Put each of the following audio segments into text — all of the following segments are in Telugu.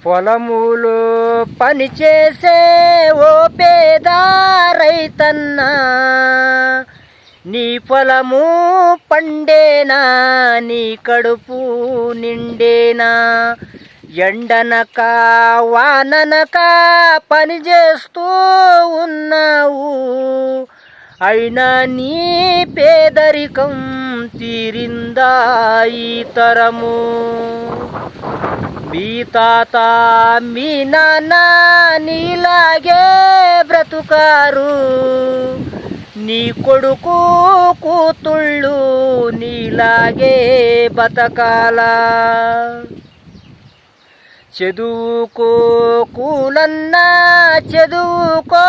పొలములో పనిచేసే ఓ పేద రైతన్నా, నీ పొలము పండేనా, నీ కడుపు నిండేనా? ఎండనక వాననక పని చేస్తూ ఉన్నావు, అయినా నీ పేదరికం తీరిందా ఈ తరము? మీ తాత మీ నాన్న నీలాగే బ్రతుకారు, నీ కొడుకు కూతుళ్ళు నీలాగే బతకాలా? చదువుకో కూలన్నా, చదువుకో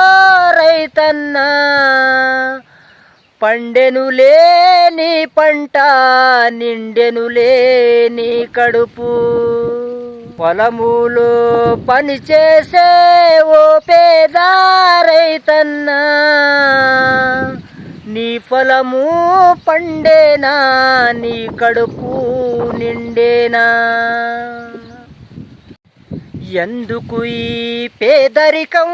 రైతన్నా, పండెనులే నీ పంట, నిండెనులే నీ కడుపు. పొలములో పనిచేసే ఓ పేద రైతన్నా, నీ పొలము పండేనా, నీ కడుపు నిండేనా? ఎందుకు ఈ పేదరికం,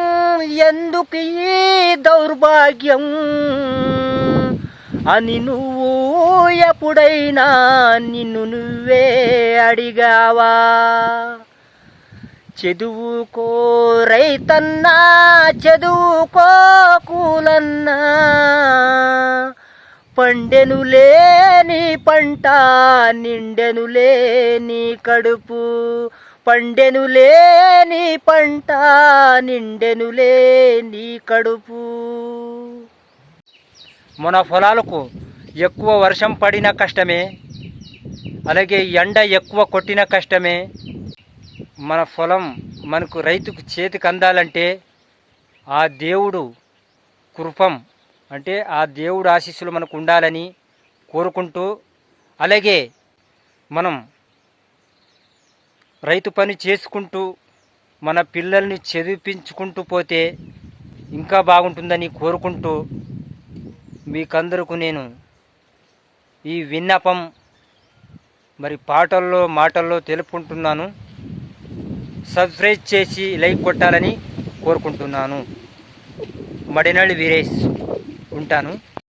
ఎందుకు ఈ దౌర్భాగ్యం అని నువ్వు ఎప్పుడైనా నిన్ను నువ్వే అడిగావా? చదువుకో రైతన్నా, చదువుకో కూలన్నా, పండెనులే నీ పంట, నిండెనులే నీ కడుపు. పండెనులే నీ పంట, నిండెనులే నీ కడుపు. మన పొలాలకు ఎక్కువ వర్షం పడిన కష్టమే, అలాగే ఎండ ఎక్కువ కొట్టిన కష్టమే. మన పొలం మనకు రైతుకు చేతికి అందాలంటే ఆ దేవుడు కృపం, అంటే ఆ దేవుడు ఆశీస్సులు మనకు ఉండాలని కోరుకుంటూ, అలాగే మనం రైతు పని చేసుకుంటూ మన పిల్లల్ని చదివించుకుంటూ పోతే ఇంకా బాగుంటుందని కోరుకుంటూ, మీకందరకు నేను ఈ విన్నపం మరి పాటల్లో మాటల్లో తెలుపుకుంటున్నాను. సబ్స్క్రైబ్ చేసి లైక్ కొట్టాలని కోరుకుంటున్నాను. మడినల్లి వీరేష్ ఉంటాను.